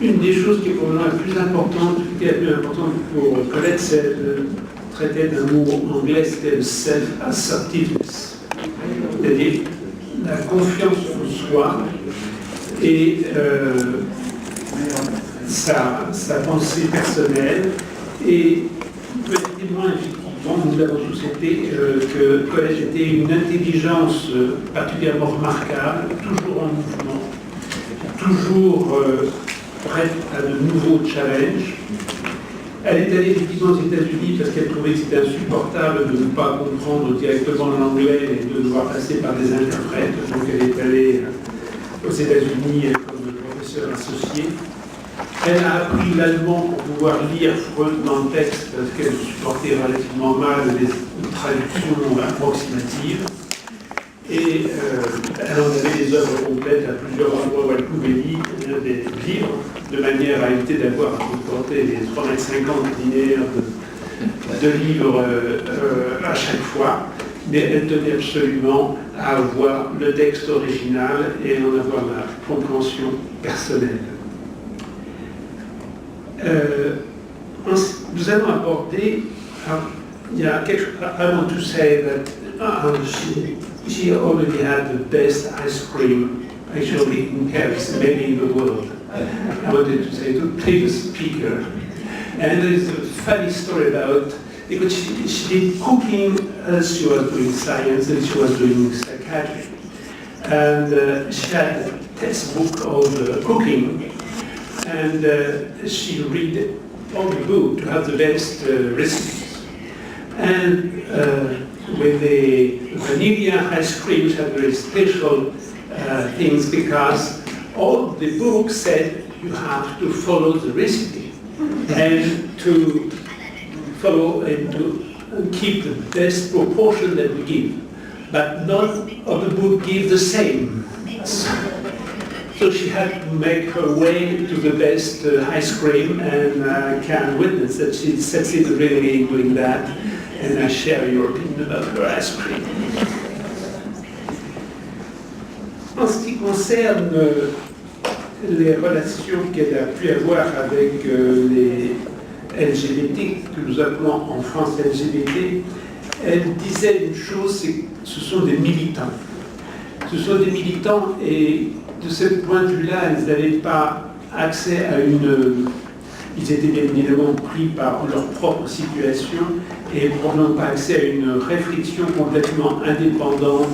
Une des choses qui est probablement la plus importante pour Colette, c'est de traiter d'un mot anglais, c'était le self-assertiveness, c'est-à-dire la confiance en soi et sa pensée personnelle. Et peut-être témoin, effectivement, nous l'avons tous été, que Colette était une intelligence particulièrement remarquable, toujours en mouvement, toujours prête à de nouveaux challenges. Elle est allée effectivement aux États-Unis parce qu'elle trouvait que c'était insupportable de ne pas comprendre directement l'anglais et de devoir passer par des interprètes. Donc elle est allée aux États-Unis comme professeure associée. Elle a appris l'allemand pour pouvoir lire Freud dans le texte parce qu'elle supportait relativement mal les traductions approximatives. Et elle en avait des œuvres complètes à plusieurs endroits où elle pouvait lire des livres, de manière à éviter d'avoir à transporter les 3,50 m linéaires de livres à chaque fois. Mais elle tenait absolument à avoir le texte original et en avoir la compréhension personnelle. Nous allons aborder, il y a quelque chose, I want to say that she already had the best ice cream actually in Paris, maybe in the world. I wanted to say to the previous speaker. And there is a funny story about, because she did cooking as she was doing science and she was doing psychiatry. And she had a textbook of cooking, and she read all the book to have the best recipes. And with the vanilla ice cream, which had very special things because all the book said you have to follow the recipe and to follow and to keep the best proportion that we give. But none of the book give the same. So she had to make her way to the best ice cream, and I can witness that she succeeded really in doing that. And I share your opinion about her ice cream. En ce qui concerne les relations qu'elle a pu avoir avec les LGBT, que nous appelons en France LGBT, elle disait une chose, c'est que ce sont des militants. Ce sont des militants et de ce point de vue-là, elles n'avaient pas accès à une... Ils étaient bien évidemment pris par leur propre situation et probablement pas accès à une réflexion complètement indépendante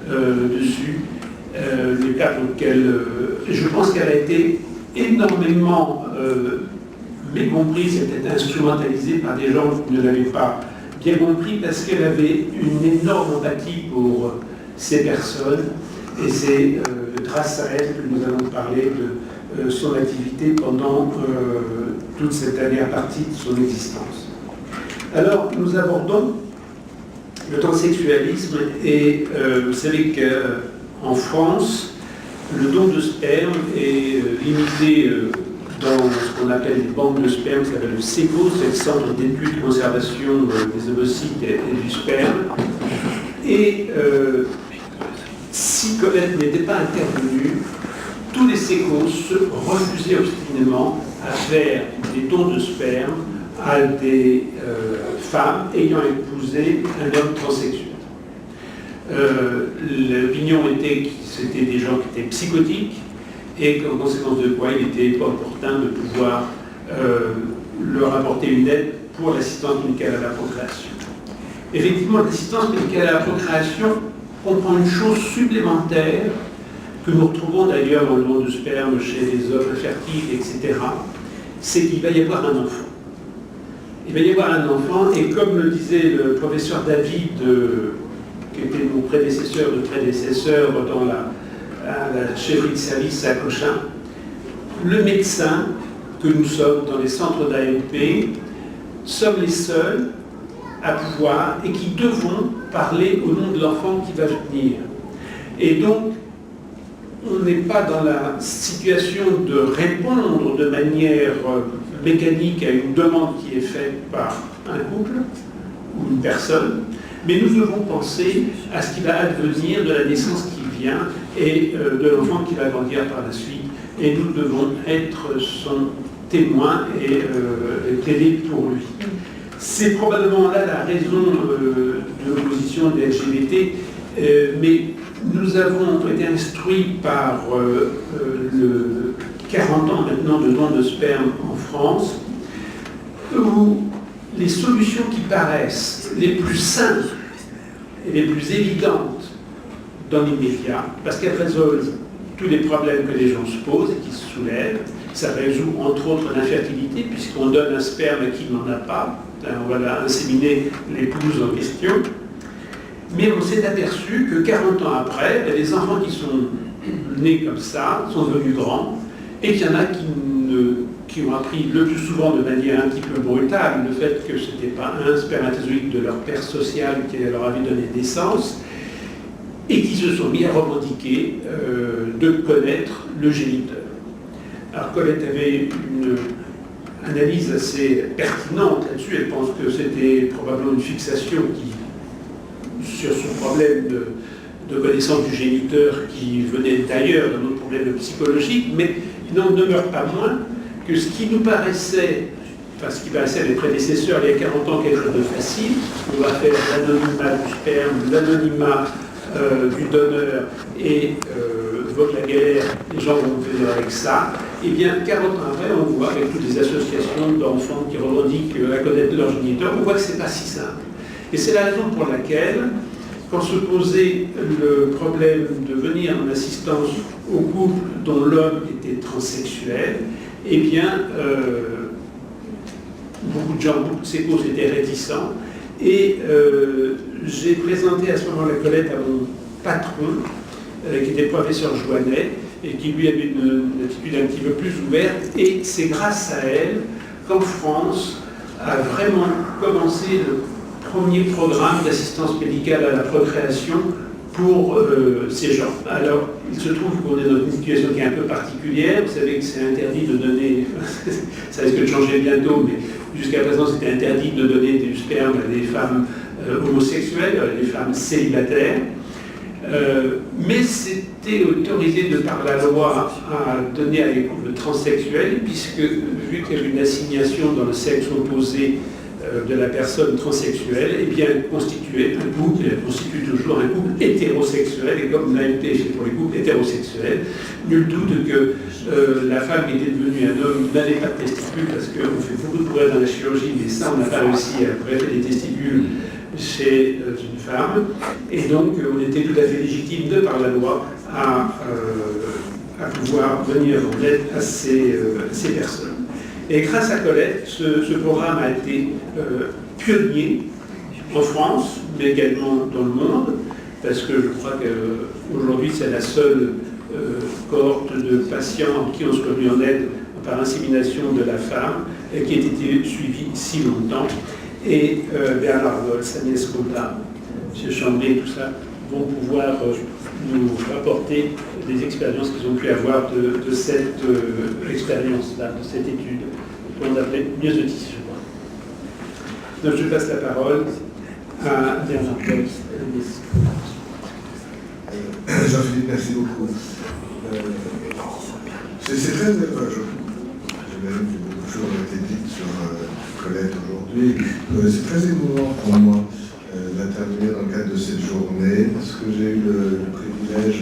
dessus. Le cas dans lequel je pense qu'elle a été énormément mécomprise et peut-être instrumentalisée par des gens qui ne l'avaient pas bien compris parce qu'elle avait une énorme empathie pour ces personnes et c'est grâce à elle que nous allons parler de son activité pendant toute cette dernière partie de son existence. Alors, nous abordons le transsexualisme et vous savez qu'en France, le don de sperme est limité dans ce qu'on appelle les banques de sperme, ça s'appelle le CECO, c'est le Centre d'études de conservation des ovocytes et du sperme. Et si Colette n'était pas intervenue, tous les sécos refusaient obstinément à faire des dons de sperme à des femmes ayant épousé un homme transsexuel. L'opinion était que c'était des gens qui étaient psychotiques et qu'en conséquence de quoi il n'était pas opportun de pouvoir leur apporter une aide pour l'assistance médicale à la procréation. Effectivement, l'assistance médicale à la procréation comprend une chose supplémentaire que nous retrouvons d'ailleurs dans le don de sperme chez les hommes infertiles, etc., c'est qu'il va y avoir un enfant. Il va y avoir un enfant, et comme le disait le professeur David, qui était mon prédécesseur de prédécesseur dans la chefferie de service à Cochin, le médecin que nous sommes dans les centres d'AMP sommes les seuls à pouvoir et qui devons parler au nom de l'enfant qui va venir. Et donc, on n'est pas dans la situation de répondre de manière mécanique à une demande qui est faite par un couple ou une personne, mais nous devons penser à ce qui va advenir de la naissance qui quotidien et de l'enfant qui va grandir par la suite. Et nous devons être son témoin et plaider pour lui. C'est probablement là la raison de l'opposition des LGBT, mais nous avons été instruits par le 40 ans maintenant de don de sperme en France, où les solutions qui paraissent les plus simples et les plus évidentes dans l'immédiat, parce qu'elles résolvent tous les problèmes que les gens se posent et qui se soulèvent. Ça résout entre autres l'infertilité, puisqu'on donne un sperme qui n'en a pas. On va inséminer l'épouse en question. Mais on s'est aperçu que 40 ans après, les enfants qui sont nés comme ça sont devenus grands, et qu'il y en a qui ont appris le plus souvent de manière un petit peu brutale le fait que ce n'était pas un spermatozoïde de leur père social qui leur avait donné naissance, et qui se sont mis à revendiquer de connaître le géniteur. Alors Colette avait une analyse assez pertinente là-dessus. Elle pense que c'était probablement une fixation sur ce problème de connaissance du géniteur qui venait d'ailleurs d'un autre problème psychologique, mais il n'en demeure pas moins que ce qui nous paraissait, enfin ce qui paraissait à mes prédécesseurs il y a 40 ans quelque chose de facile, on va faire l'anonymat du sperme, l'anonymat du donneur et vote la galère, les gens vont faire avec ça. Et bien 40 ans après, on voit avec toutes les associations d'enfants qui revendiquent à connaître leur géniteur, on voit que ce n'est pas si simple. Et c'est la raison pour laquelle, quand se posait le problème de venir en assistance au couple dont l'homme était transsexuel, eh bien, beaucoup de gens, beaucoup de ces causes étaient réticents. Et j'ai présenté à ce moment-là Colette à mon patron, qui était le professeur Joannet, et qui lui avait une attitude un petit peu plus ouverte. Et c'est grâce à elle qu'en France a vraiment commencé le premier programme d'assistance médicale à la procréation pour ces gens. Alors, il se trouve qu'on est dans une situation qui est un peu particulière. Vous savez que c'est interdit de donner, ça risque de changer bientôt, mais jusqu'à présent c'était interdit de donner du sperme à des femmes homosexuelles, à des femmes célibataires. Mais c'était autorisé de par la loi à donner à des couples transsexuels, puisque vu qu'il y avait une assignation dans le sexe opposé de la personne transsexuelle, eh bien, constituait un couple, et elle constitue toujours un couple hétérosexuel, et comme l'AMP c'est pour les couples hétérosexuels, nul doute que la femme qui était devenue un homme n'avait pas de testicules, parce qu'on fait beaucoup de progrès dans la chirurgie, mais ça, on n'a pas réussi à greffer des testicules chez une femme, et donc on était tout à fait légitime, de par la loi, à pouvoir venir en aide à ces personnes. Et grâce à Colette, ce programme a été pionnier en France, mais également dans le monde, parce que je crois qu'aujourd'hui c'est la seule cohorte de patients qui ont se remis en aide par insémination de la femme, et qui a été suivie si longtemps. Et Bernard Goltz, Agnès Copla, M. Chambé, tout ça, vont pouvoir nous rapporter des expériences qu'ils ont pu avoir de cette expérience-là, de cette étude, qu'on appelait myosotis, je crois. Donc je passe la parole à Bernard Goltz. Jean-Philippe, merci beaucoup. C'est très j'imagine que beaucoup de choses ont été dites sur Colette aujourd'hui. C'est très émouvant pour moi d'intervenir dans le cadre de cette journée, parce que j'ai eu le privilège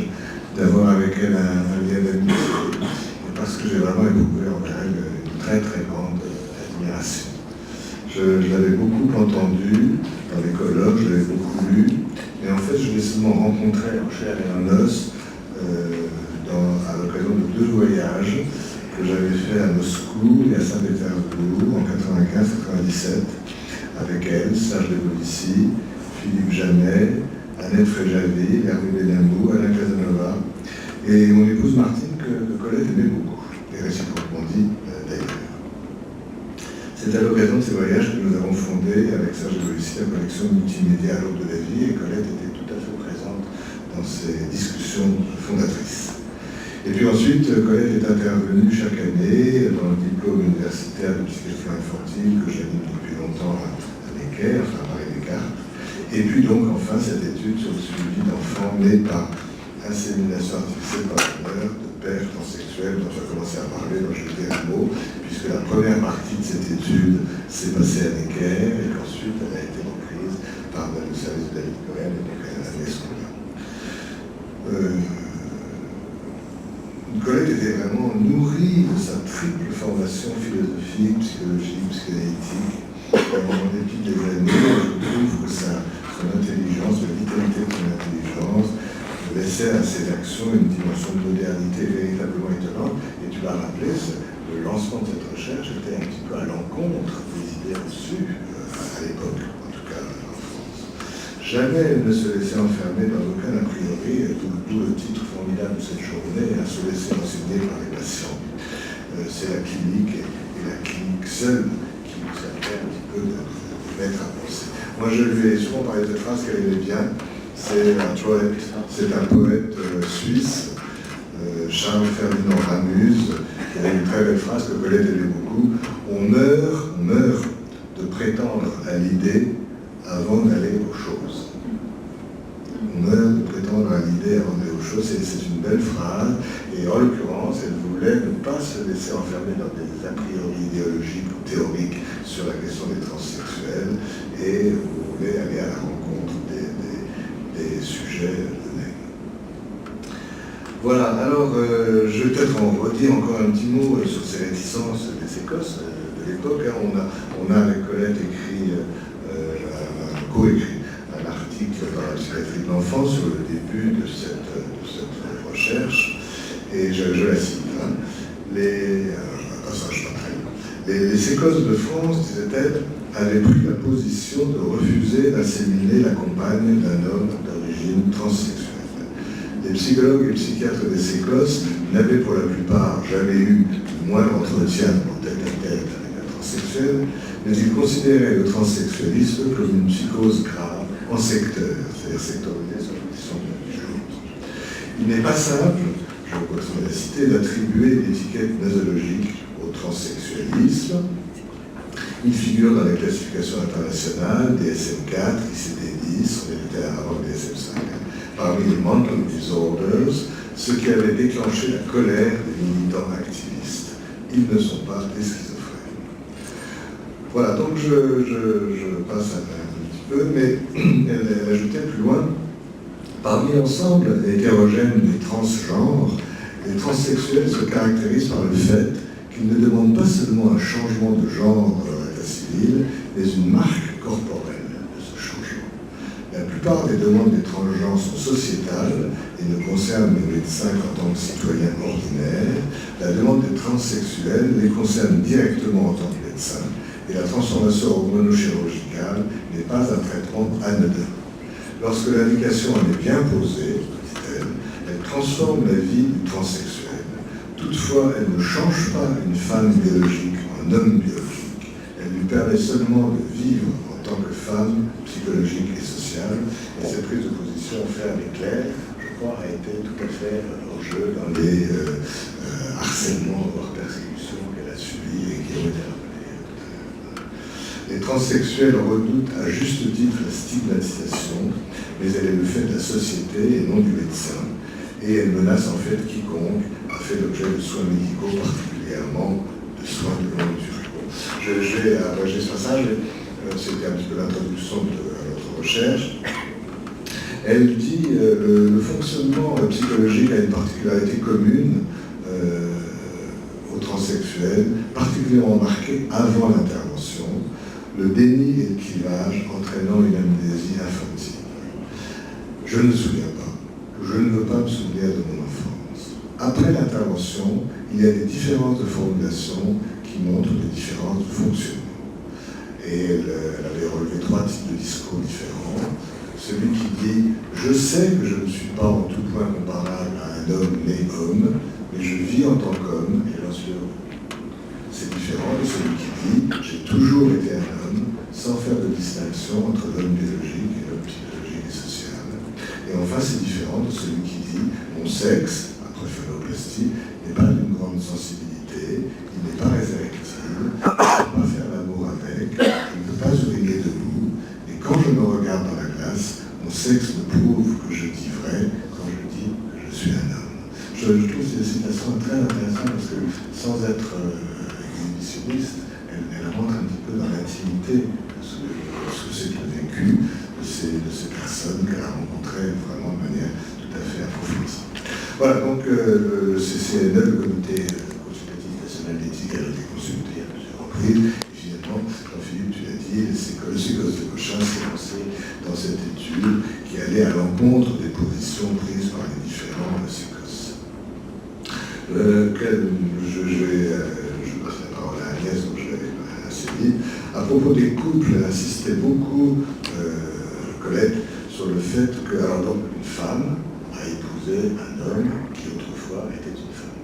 d'avoir avec elle un lien d'amitié, et parce que j'ai vraiment éprouvé envers elle une très très grande admiration. Je l'avais beaucoup entendu dans les colloques, je l'avais beaucoup lu, mais en fait je l'ai seulement rencontré en chair et en os à l'occasion de 2 voyages que j'avais fait à Moscou et à Saint-Pétersbourg en 95-97 avec elle, Serge Debolici, Philippe Jamet, Annette Fréjavé, Hervé Benamou, Alain Casanova et mon épouse Martine que Colette aimait beaucoup, et réciproquement dit d'ailleurs. C'est à l'occasion de ces voyages que nous avons fondé avec Serge Debolici la collection multimédia à l'aube de la vie, et Colette était tout à fait présente dans ces discussions fondatrices. Et puis ensuite, Colette est intervenue chaque année dans le diplôme universitaire de psychiatrie infantile que j'anime depuis longtemps à Necker, enfin à Paris Descartes. Et puis donc enfin cette étude sur le suivi d'enfants nés par insémination artificielle par l'honneur, de père transsexuel dont tu as commencé à parler, dont je vais dire un mot, puisque la première partie de cette étude s'est passée à Necker et qu'ensuite elle a été reprise par le service de David Cohen et donc elle a amené ce qu'on a. Colette était vraiment nourrie de sa triple formation philosophique, psychologique, psychanalytique. En dépit des années, je trouve que son intelligence, la vitalité de son intelligence, laissait à ses actions une dimension de modernité véritablement étonnante. Et tu l'as rappelé, le lancement de cette recherche était un petit peu à l'encontre des idées reçues à l'époque, en tout cas en France. Jamais elle ne se laissait enfermer dans aucun a priori, d'où le titre formidable de cette journée, à se laisser enseigner par les patients. C'est la clinique et la clinique seule qui nous servait un petit peu de mettre à penser. Moi, je lui ai souvent parlé de cette phrase qu'elle aimait bien. C'est un poète suisse, Charles Ferdinand Ramuse, qui a une très belle phrase que Colette aimait beaucoup. On meurt de prétendre à l'idée avant d'aller aux choses. On meurt de prétendre à l'idée avant d'aller aux choses. C'est une belle phrase. Et en l'occurrence, elle voulait ne pas se laisser enfermer dans des a priori idéologiques ou théoriques sur la question des transsexuels et voulait aller à la rencontre des sujets donnés. Voilà, alors je vais peut-être en redire encore un petit mot sur ces réticences des Écosses de l'époque. On a avec Colette coécrit un article dans la psychiatrie de l'enfant sur le début de cette recherche, et je la cite. Les Écosses de France, disait-elle, avaient pris la position de refuser d'inséminer la compagne d'un homme d'origine transsexuelle. Les psychologues et psychiatres des Écosses n'avaient pour la plupart jamais eu le moindre entretien en tête-à-tête avec un transsexuel, mais ils considéraient le transsexualisme comme une psychose grave en secteur, c'est-à-dire sectorisé sur la question du jour. Il n'est pas simple, je continue à citer, d'attribuer une étiquette nosologique au transsexualisme. Il figure dans les classifications internationales, DSM-4, ICD-10, on était avant le DSM-5, parmi les mental disorders, ce qui avait déclenché la colère des militants activistes. Ils ne sont pas des schizophrènes. Voilà, donc je passe un petit peu, mais elle ajoutait plus loin, parmi l'ensemble hétérogène des transgenres, les transsexuels se caractérisent par le fait qu'ils ne demandent pas seulement un changement de genre dans leur état civil, mais une marque corporelle de ce changement. La plupart des demandes des transgenres sont sociétales et ne concernent les médecins qu'en tant que citoyens ordinaires. La demande des transsexuels les concerne directement en tant que médecins, et la transformation hormono-chirurgicale n'est pas un traitement anodin. Lorsque l'indication en est bien posée, dit-elle, elle transforme la vie du transsexuel. Toutefois, elle ne change pas une femme biologique en homme biologique. Elle lui permet seulement de vivre en tant que femme psychologique et sociale. Et cette prise de position ferme et claire, je crois, a été tout à fait en jeu dans les harcèlements, voire persécutions qu'elle a subis et qui ont été rappelés tout à l'heure. Les transsexuels redoutent à juste titre la stigmatisation, mais elle est le fait de la société et non du médecin. Et elle menace en fait quiconque a fait l'objet de soins médicaux, particulièrement de soins de longue durée. Je vais abréger ce passage, c'était un petit peu l'introduction de notre recherche. Elle dit le fonctionnement psychologique a une particularité commune aux transsexuels, particulièrement marquée avant l'intervention, le déni et le clivage entraînant une amnésie infantile. Je ne me souviens pas. Je ne veux pas me souvenir de mon enfance. Après l'intervention, il y a des différences de formulation qui montrent des différences de fonctionnement. Et elle avait relevé 3 types de discours différents. Celui qui dit « Je sais que je ne suis pas en tout point comparable à un homme né homme, mais je vis en tant qu'homme et j'en suis heureux. » C'est différent de celui qui dit « J'ai toujours été un homme, sans faire de distinction entre l'homme biologique et l'homme psychologique et social. » Et enfin, c'est différent de celui qui dit « Mon sexe, après phalloplastie, n'est pas d'une grande sensibilité, il n'est pas réserrectile, je ne peux pas faire l'amour avec, je ne peux pas uriner debout, et quand je me regarde dans la glace, mon sexe me prouve que je dis vrai quand je dis que je je trouve ces citations très intéressantes parce que sans être exhibitionniste, elle rentre un petit peu dans l'intimité de ce que c'est le vécu de ces personnes qu'elle a rencontrées vraiment de manière tout à fait approfondie. Voilà, donc le CCNE, le Comité consultatif national d'éthique, a été consulté à plusieurs reprises. Et finalement, Jean-Philippe, tu l'as dit, le Sécos de Cochin s'est lancé dans cette étude qui allait à l'encontre des positions prises par les différents Sécos. Je passe la parole à Agnès, donc je l'avais assez dit. À propos des couples, elle insistait beaucoup, Colette, sur le fait que, alors donc, une femme a épousé un homme qui autrefois était une femme.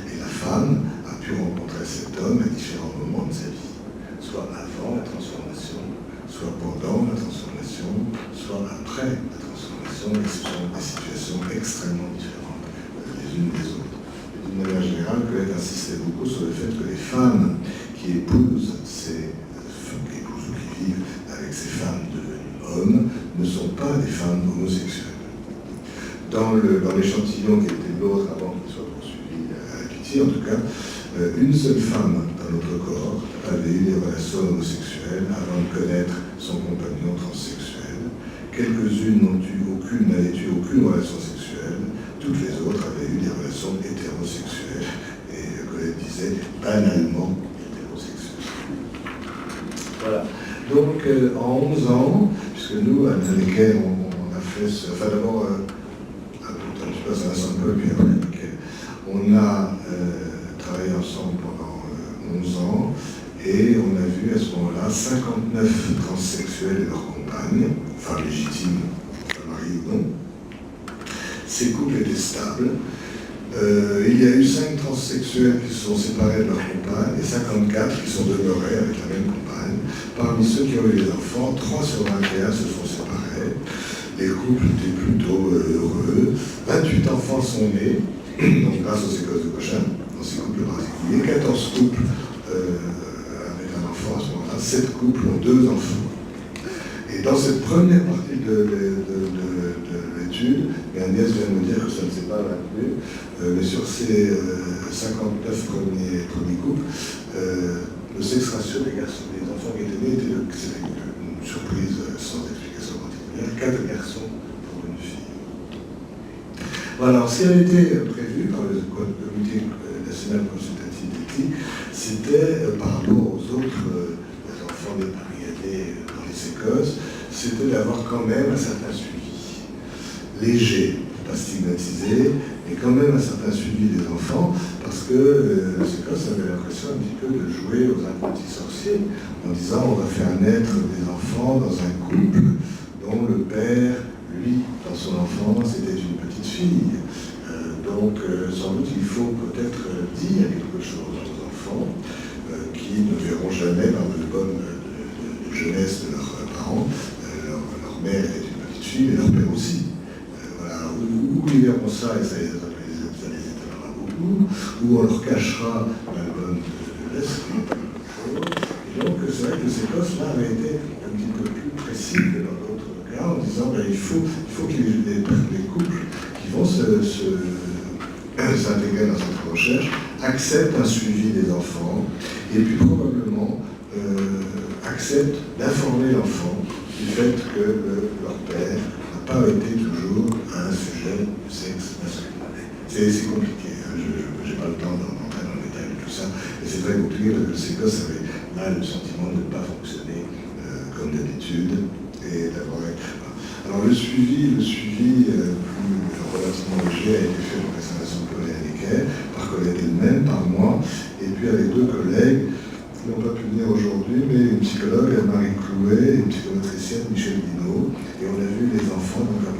Et la femme a pu rencontrer cet homme à différents moments de sa vie, soit avant la transformation, soit pendant la transformation, soit après la transformation, et ce sont des situations extrêmement différentes les unes des autres. Et d'une manière générale, Colette insistait beaucoup sur le fait que les femmes qui épousent ou qui vivent avec ces femmes devenues hommes ne sont pas des femmes homosexuelles. Dans l'échantillon qui était l'autre avant qu'il soit poursuivi à la pitié, en tout cas, une seule femme dans notre corps avait eu des relations homosexuelles avant de connaître son compagnon transsexuel. Quelques-unes n'avaient eu aucune relation sexuelle, toutes les autres avaient eu des relations hétérosexuelles. Et Colette disait banalement hétérosexuelles. Voilà. Donc en 11 ans, puisque nous, à lesquels on a fait ce. Enfin d'abord, je passe à l'Assemblée, puis après, on a travaillé ensemble pendant 11 ans, et on a vu à ce moment-là 59 transsexuels et leurs compagnes, femmes légitimes, mari ou non. Ces couples étaient stables. Il y a eu 5 transsexuels qui se sont séparés de leur compagne et 54 qui sont demeurés avec la même compagne. Parmi ceux qui ont eu des enfants, 3 sur 21 se sont séparés. Les couples étaient plutôt heureux. 28 enfants sont nés, donc grâce aux Sécos de Cochin, dans ces couples particuliers. 14 couples avec un enfant à ce moment-là. 7 couples ont 2 enfants. Et dans cette première partie de l'étude, et Agnès vient de me dire que ça ne s'est pas maintenu, mais sur ces 59 premiers couples, le sexe ratio des enfants qui étaient nés, c'était une surprise sans explication particulière, 4 garçons pour une fille. Voilà, alors ce qui avait été prévu par le Comité national consultatif d'éthique, c'était par rapport aux autres enfants des Paris-Adé dans les Sécos, c'était d'avoir quand même un certain suivi. Léger, pas stigmatisé, mais quand même un certain suivi des enfants, parce que les Sécos avaient l'impression un petit peu de jouer aux apprentis sorciers, en disant on va faire naître des enfants dans un couple dont le père, lui, dans son enfance, était une petite fille. Donc sans doute il faut peut-être dire quelque chose aux enfants qui ne verront jamais dans le bonne de jeunesse de leurs parents. Leur mère était une petite fille, et leur père aussi. Voilà. Où ils verront ça, et ça les étonnera beaucoup, où on leur cachera l'album de l'Est. Et donc c'est vrai que ces gosses-là avaient été un petit peu plus précis que dans d'autres cas, en disant il faut qu'il y ait des couples qui vont s'intégrer dans cette recherche, acceptent un suivi des enfants, et puis probablement acceptent d'informer l'enfant du fait que leur père n'a pas été toujours un sujet de sexe masculin. C'est compliqué, hein. Je n'ai pas le temps d'entrer dans le détail de tout ça, et c'est très compliqué parce que ces gosses avaient là le sentiment de ne pas fonctionner comme d'habitude, et d'avoir... Alors le suivi plus relativement léger a été fait par la Fondation Paul et Necker, par Colette elle-même, par moi, et puis avec 2 collègues qui n'ont pas pu venir aujourd'hui, mais une psychologue, Anne-Marie Clouet, et une psychomotricienne, Michel Guinaud, et on a vu les enfants donc à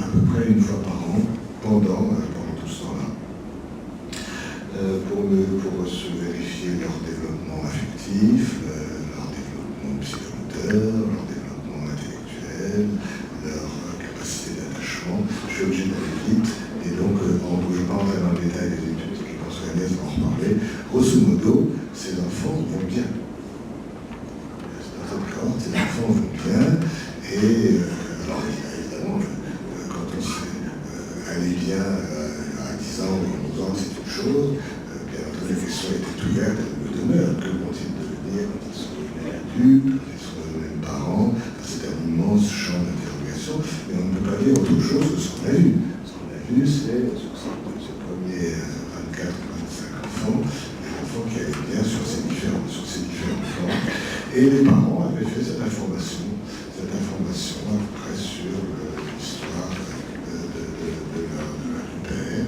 peu près une fois par an, pendant tout ce temps-là, pour se vérifier leur développement affectif, leur développement psychomoteur, leur développement intellectuel, leur capacité d'attachement. Je suis obligé d'aller vite, et donc je ne vais pas entrer dans le détail des études, je pense qu'Agnès va en reparler. Grosso modo, ces enfants vont bien. Dans cette cohorte, ces enfants vont bien, et alors évidemment, quand on s'est allait bien à 10 ans ou 11 ans, c'est une chose. Bien entendu, la question était ouverte, elle me demeure. Que vont-ils devenir quand ils sont devenus adultes, quand ils sont devenus parents? C'est un immense champ d'interrogation, mais on ne peut pas dire autre chose que ce qu'on a vu. Ce qu'on a vu, c'est sur ce premier 24 ou 25 enfants, des enfants qui allaient bien sur ces différents plans. Et les parents avaient fait cette information à peu près sur l'histoire de leur père,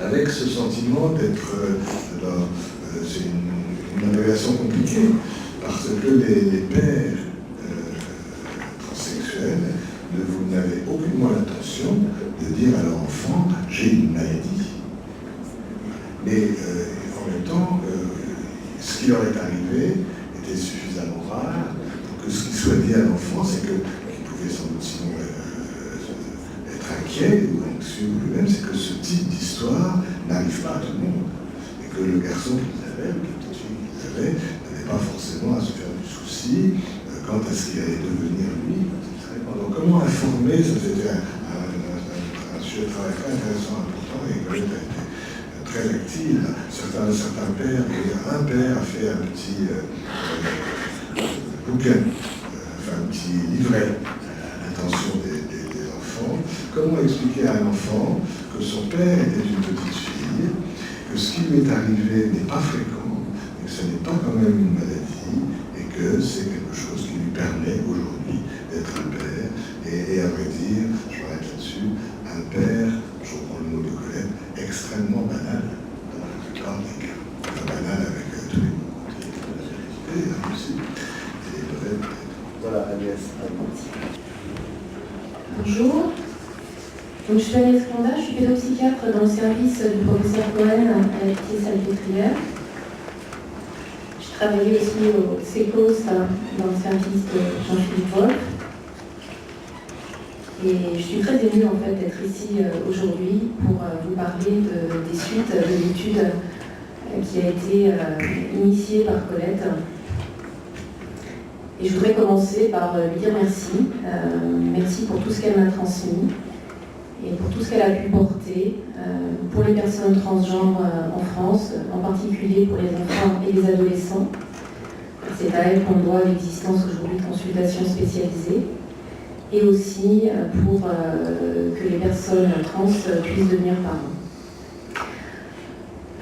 avec ce sentiment d'être, c'est une navigation compliquée, parce que les pères transsexuels, vous n'avez aucunement l'intention de dire à leur enfant « j'ai une maladie ». Mais en même temps, ce qui leur est arrivé était suffisamment rare pour que ce qui soit dit à l'enfant, c'est qu'il pouvait sans doute sinon être inquiet ou anxieux lui-même, c'est que ce type d'histoire n'arrive pas à tout le monde. Et que le garçon qu'ils avaient, ou la petite fille qu'ils avaient, n'avait pas forcément à se faire du souci quant à ce qu'il allait devenir lui. Donc comment informer, ça c'était un sujet de travail très intéressant, important, et Colette a été très active. Certains pères, un père a fait un petit bouquin, un petit livret à l'intention des enfants. Comment expliquer à un enfant que son père était une petite fille, que ce qui lui est arrivé n'est pas fréquent, et que ce n'est pas quand même une maladie, et que c'est quelque chose qui lui permet aujourd'hui d'être un père, et à vrai dire, je m'arrête là-dessus, un père, je reprends le mot de Colette, extrêmement banal dans la plupart des cas. Enfin, banal avec tous les mots de la réalité, aussi. Et peut-être. Voilà, Agnès. Bonjour. Donc, je suis Agnès Condat, je suis pédopsychiatre dans le service du professeur Cohen à la Pitié-Salpêtrière. Je travaillais aussi au SECOS dans le service de Jean-Philippe Wolff. Et je suis très émue en fait d'être ici aujourd'hui pour vous parler des suites de l'étude qui a été initiée par Colette. Et je voudrais commencer par lui dire merci. Merci pour tout ce qu'elle m'a transmis et pour tout ce qu'elle a pu porter pour les personnes transgenres en France, en particulier pour les enfants et les adolescents. C'est à elle qu'on doit l'existence aujourd'hui de consultations spécialisées, et aussi pour que les personnes trans puissent devenir parents.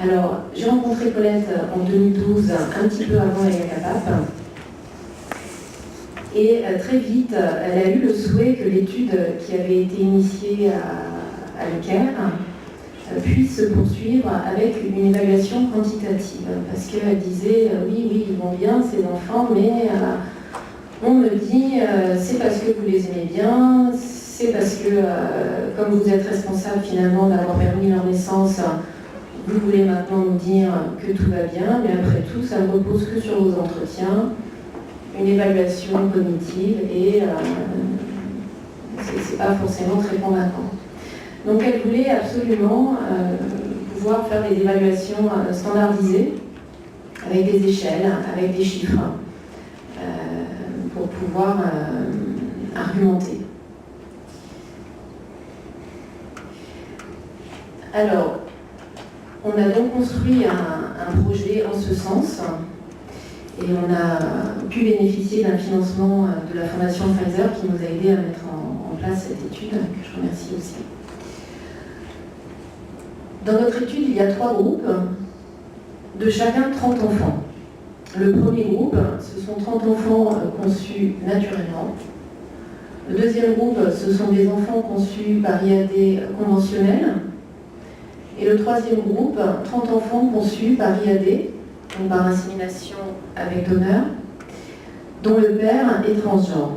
Alors, j'ai rencontré Colette en 2012, un petit peu avant la CAPAP, et très vite, elle a eu le souhait que l'étude qui avait été initiée à l'ECAIR puisse se poursuivre avec une évaluation quantitative, parce qu'elle disait oui, ils vont bien ces enfants, mais on me dit c'est parce que vous les aimez bien, c'est parce que comme vous êtes responsable finalement d'avoir permis leur naissance, vous voulez maintenant nous dire que tout va bien, mais après tout ça ne repose que sur vos entretiens, une évaluation cognitive, et c'est pas forcément très convaincant. Donc elle voulait absolument pouvoir faire des évaluations standardisées, avec des échelles, avec des chiffres, pour pouvoir argumenter. Alors, on a donc construit un projet en ce sens, et on a pu bénéficier d'un financement de la Fondation Pfizer qui nous a aidé à mettre en place cette étude, que je remercie aussi. Dans notre étude, il y a 3 groupes, de chacun 30 enfants. Le premier groupe, ce sont 30 enfants conçus naturellement. Le deuxième groupe, ce sont des enfants conçus par IAD conventionnel. Et le troisième groupe, 30 enfants conçus par IAD, donc par insémination avec donneur, dont le père est transgenre.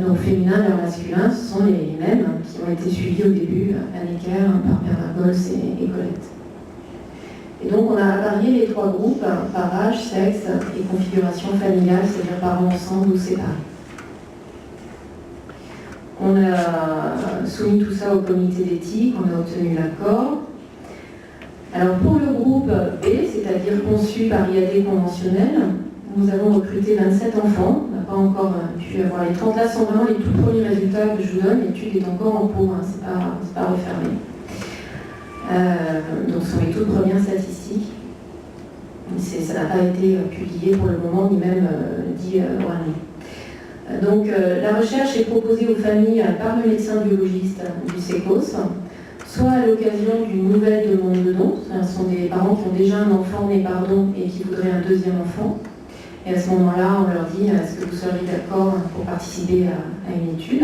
Donc féminin et masculin, ce sont les mêmes qui ont été suivis au début à l'ECAIR par Père Margols et Colette. Et donc on a apparié les 3 groupes par âge, sexe et configuration familiale, c'est-à-dire parents ensemble ou séparés. On a soumis tout ça au comité d'éthique, on a obtenu l'accord. Alors pour le groupe B, c'est-à-dire conçu par IAD conventionnel, nous avons recruté 27 enfants. On n'a pas encore pu avoir les 30. Là sont vraiment les tout premiers résultats que je vous donne. L'étude est encore en cours, c'est pas refermé. ce sont les toutes premières statistiques. Ça n'a pas été publié pour le moment, ni même dit oralement. Donc la recherche est proposée aux familles par le médecin biologiste du SECOS, soit à l'occasion d'une nouvelle demande de don. Ce sont des parents qui ont déjà un enfant né par don et qui voudraient un deuxième enfant. Et à ce moment-là, on leur dit, est-ce que vous seriez d'accord pour participer à une étude?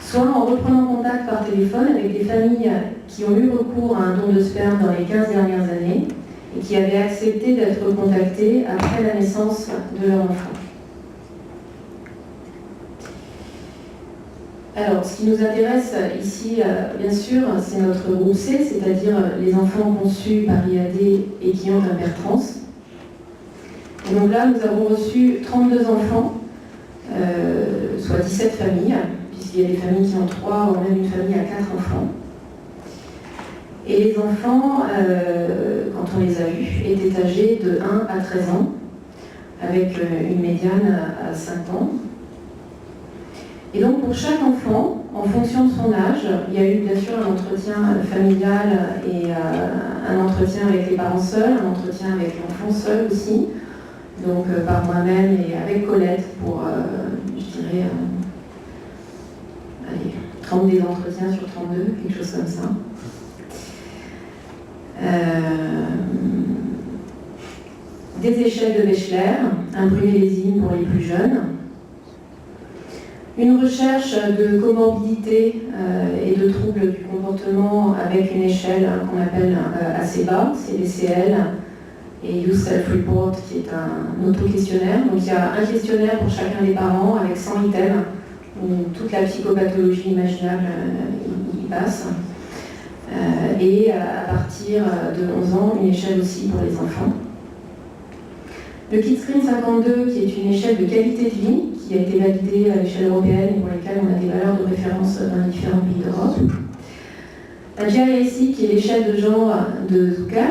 Soit en reprenant contact par téléphone avec des familles qui ont eu recours à un don de sperme dans les 15 dernières années et qui avaient accepté d'être contactées après la naissance de leur enfant. Alors, ce qui nous intéresse ici, bien sûr, c'est notre groupe C, c'est-à-dire les enfants conçus par IAD et qui ont un père trans. Et donc là, nous avons reçu 32 enfants, soit 17 familles, puisqu'il y a des familles qui ont 3 ou même une famille à 4 enfants. Et les enfants, quand on les a vus, étaient âgés de 1 à 13 ans, avec une médiane à 5 ans. Et donc pour chaque enfant, en fonction de son âge, il y a eu bien sûr un entretien familial et un entretien avec les parents seuls, un entretien avec l'enfant seul aussi, donc par moi-même et avec Colette pour, je dirais, 30 des entretiens sur 32, quelque chose comme ça. Des échelles de Bechler, un brûlé-lésine pour les plus jeunes. Une recherche de comorbidité et de troubles du comportement avec une échelle qu'on appelle ACEBA, CDCL, et Youth Self-Report, qui est un auto-questionnaire. Donc il y a un questionnaire pour chacun des parents avec 100 items, où toute la psychopathologie imaginable y passe. Et à partir de 11 ans, une échelle aussi pour les enfants. Le Kidscreen 52, qui est une échelle de qualité de vie, qui a été validée à l'échelle européenne et pour laquelle on a des valeurs de référence dans les différents pays d'Europe. La GIAC, qui est l'échelle de genre de Zucker.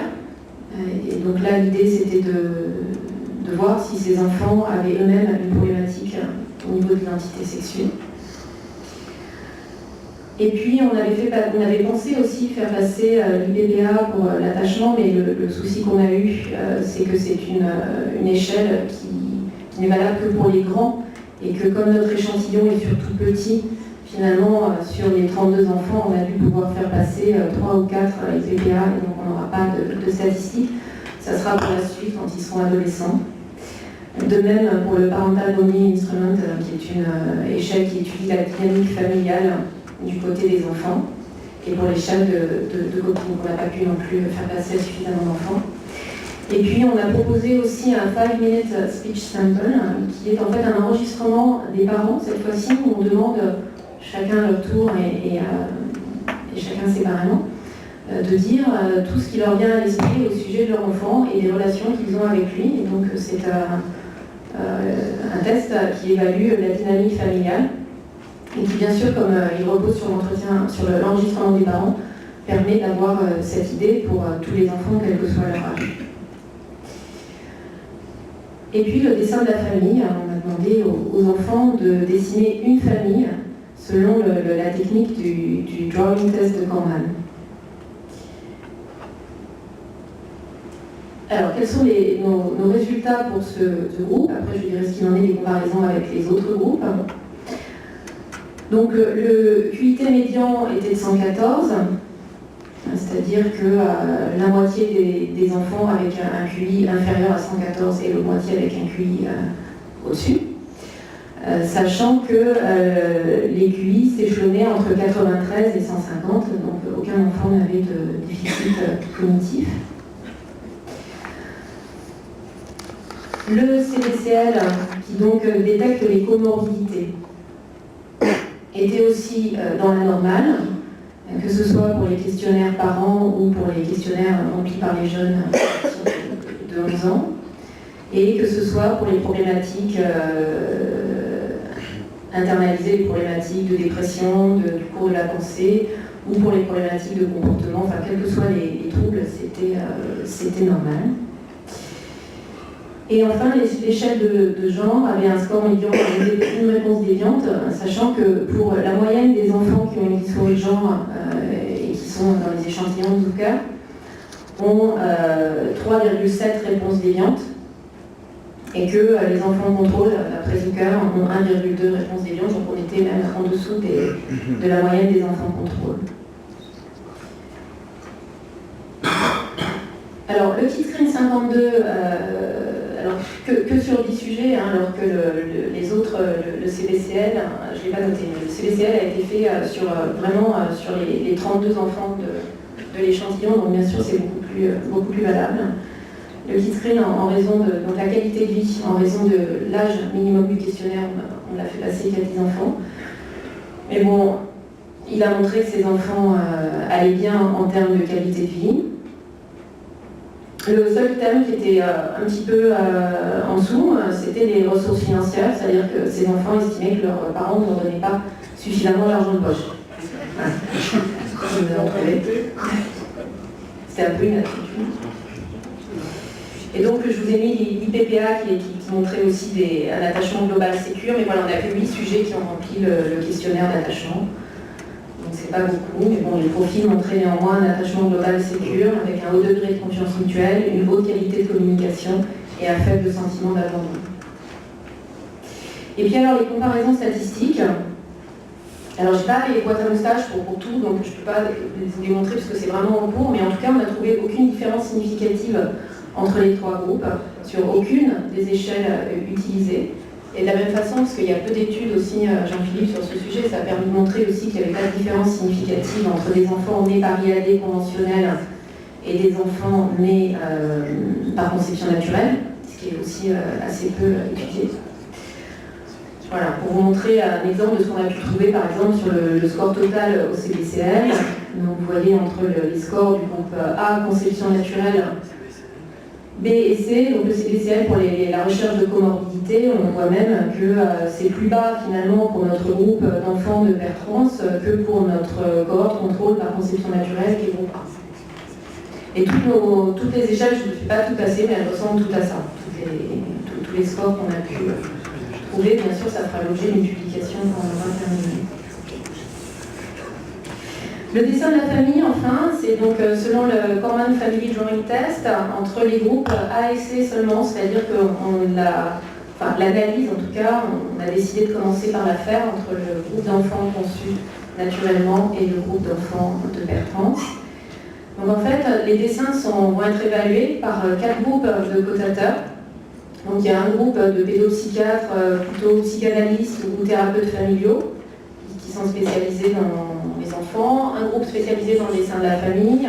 Et donc là, l'idée, c'était de voir si ces enfants avaient eux-mêmes une problématique au niveau de l'identité sexuelle. Et puis, on avait pensé aussi faire passer l'IBBA pour l'attachement, mais le souci qu'on a eu, c'est que c'est une échelle qui n'est valable que pour les grands, et que comme notre échantillon est surtout petit, finalement, sur les 32 enfants, on a dû pouvoir faire passer 3 ou 4 IBBA, et donc on n'aura pas de statistiques. Ça sera pour la suite quand ils seront adolescents. De même pour le Parental Bonding Instrument, qui est une échelle qui étudie la dynamique familiale du côté des enfants, et pour l'échelle de copines, on n'a pas pu non plus faire passer suffisamment d'enfants. Et puis on a proposé aussi un 5-minute speech sample, qui est en fait un enregistrement des parents, cette fois-ci, où on demande chacun à leur tour et chacun séparément, de dire tout ce qui leur vient à l'esprit au sujet de leur enfant et des relations qu'ils ont avec lui. Et donc c'est un test qui évalue la dynamique familiale, et qui, bien sûr, comme il repose sur l'entretien, sur l'enregistrement des parents, permet d'avoir cette idée pour tous les enfants, quel que soit leur âge. Et puis le dessin de la famille, on a demandé aux enfants de dessiner une famille selon la technique du drawing test de Corman. Alors, quels sont nos résultats pour ce groupe? Après, je dirais ce qu'il en est des comparaisons avec les autres groupes. Donc le QIT médian était de 114, c'est-à-dire que la moitié des enfants avec un QI inférieur à 114 et l'autre moitié avec un QI au-dessus, sachant que les QI s'échelonnaient entre 93 et 150, donc aucun enfant n'avait de déficit cognitif. Le CDCL, qui donc détecte les comorbidités, était aussi dans la normale, que ce soit pour les questionnaires parents ou pour les questionnaires remplis par les jeunes de 11 ans, et que ce soit pour les problématiques internalisées, les problématiques de dépression, du cours de la pensée, ou pour les problématiques de comportement, enfin quels que soient les troubles, c'était normal. Et enfin, l'échelle de genre avait un score médian, une réponse déviante, sachant que pour la moyenne des enfants qui ont une dysphorie de genre et qui sont dans les échantillons de Zucker, ont 3,7 réponses déviantes, et que les enfants de contrôle, d'après Zucker, ont 1,2 réponses déviantes, donc on était même en dessous de la moyenne des enfants de contrôle. Alors, le Kidscreen 52, alors que sur 10 sujets, hein, alors que les autres, le CBCL, je ne l'ai pas noté, mais le CBCL a été fait vraiment sur les 32 enfants de l'échantillon, donc bien sûr c'est beaucoup plus valable. Le Kidscreen, en raison de donc la qualité de vie, en raison de l'âge minimum du questionnaire, on l'a fait passer qu'à 10 enfants. Mais bon, il a montré que ces enfants allaient bien en termes de qualité de vie. Le seul thème qui était un petit peu en dessous, c'était les ressources financières, c'est-à-dire que ces enfants estimaient que leurs parents ne leur donnaient pas suffisamment d'argent de poche. Voilà. C'était un peu une attitude. Et donc je vous ai mis l'IPPA qui montrait aussi un attachement global sécure, mais voilà, on a que 8 sujets qui ont rempli le questionnaire d'attachement. Donc c'est pas beaucoup, mais bon, les profils montraient néanmoins un attachement global sécure, avec un haut degré de confiance mutuelle, une haute qualité de communication et un faible sentiment d'abandon. Et puis alors les comparaisons statistiques. Alors je n'ai pas les boîtes à moustaches pour tout, donc je ne peux pas les démontrer parce que c'est vraiment en cours, mais en tout cas on n'a trouvé aucune différence significative entre les trois groupes, sur aucune des échelles utilisées. Et de la même façon, parce qu'il y a peu d'études aussi, Jean-Philippe, sur ce sujet, ça a permis de montrer aussi qu'il n'y avait pas de différence significative entre des enfants nés par IAD conventionnel et des enfants nés par conception naturelle, ce qui est aussi assez peu étudié. Voilà, pour vous montrer un exemple de ce qu'on a pu trouver, par exemple, sur le score total au CBCL. Donc vous voyez entre les scores du groupe A, conception naturelle, B et C, donc le CBCL pour la recherche de comorbidité, on voit même que c'est plus bas finalement pour notre groupe d'enfants de père trans que pour notre cohorte contrôle par conception naturelle qui est groupe A. Et toutes les échelles, je ne fais pas tout passer, mais elles ressemblent toutes à ça. Tous les scores qu'on a pu trouver, bien sûr, ça fera l'objet d'une publication quand on aura terminé. Le dessin de la famille, enfin, c'est donc selon le Common Family Drawing Test, entre les groupes A et C seulement, c'est-à-dire que l'analyse, en tout cas, on a décidé de commencer par la faire entre le groupe d'enfants conçus naturellement et le groupe d'enfants de père trans. Donc en fait, les dessins vont être évalués par 4 groupes de cotateurs. Donc il y a un groupe de pédopsychiatres, plutôt psychanalystes ou thérapeutes familiaux, qui sont spécialisés dans les enfants, un groupe spécialisé dans le dessin de la famille,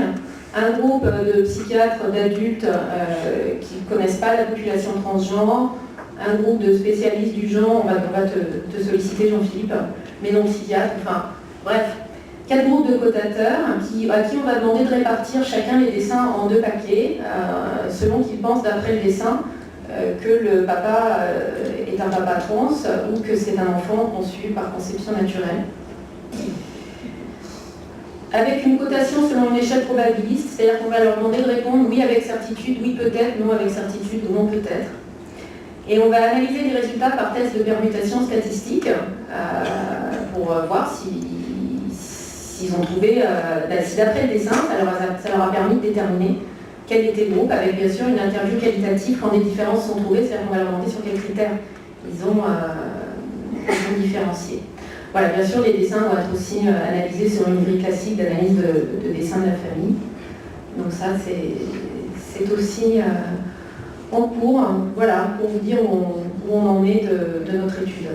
un groupe de psychiatres d'adultes qui ne connaissent pas la population transgenre, un groupe de spécialistes du genre, on va te solliciter Jean-Philippe, mais non psychiatres, enfin bref, 4 groupes de cotateurs à qui on va demander de répartir chacun les dessins en 2 paquets, selon qu'ils pensent d'après le dessin que le papa est un papa trans ou que c'est un enfant conçu par conception naturelle. Avec une cotation selon une échelle probabiliste, c'est-à-dire qu'on va leur demander de répondre oui avec certitude, oui peut-être, non avec certitude ou non peut-être. Et on va analyser les résultats par test de permutation statistique pour voir s'ils ont trouvé, si d'après le dessin, ça leur a permis de déterminer quel était le groupe, avec bien sûr une interview qualitative quand des différences sont trouvées, c'est-à-dire qu'on va leur demander sur quels critères ils ont différencié. Voilà, bien sûr, les dessins vont être aussi analysés sur une grille classique d'analyse de dessin de la famille. Donc ça, c'est aussi en cours, voilà, pour vous dire où on en est de notre étude.